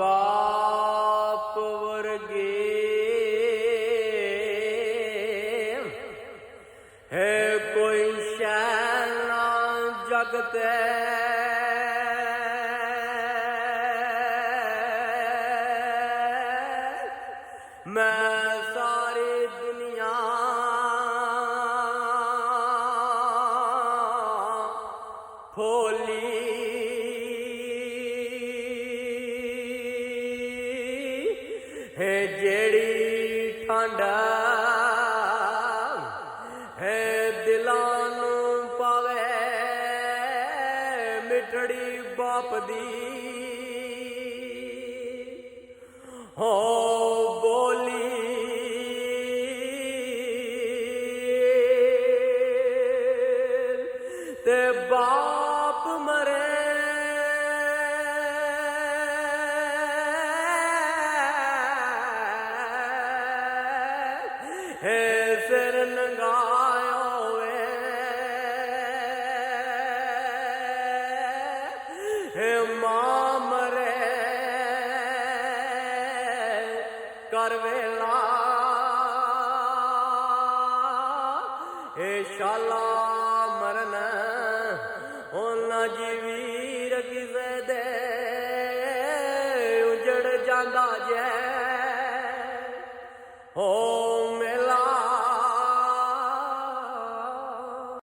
बाप वर्गे है कोई शै ना जग ते मैं सारी दुनिया खोली है जेड़ी ठांडा है दिलां नूं पावे मिठड़ी बाप दी हो बोली ते बाप मरे है सिर नंगायो वे है मां मरे कर वेला ए शाला मरन होना जीवीर किसे दे उजड़ जांदा जै हो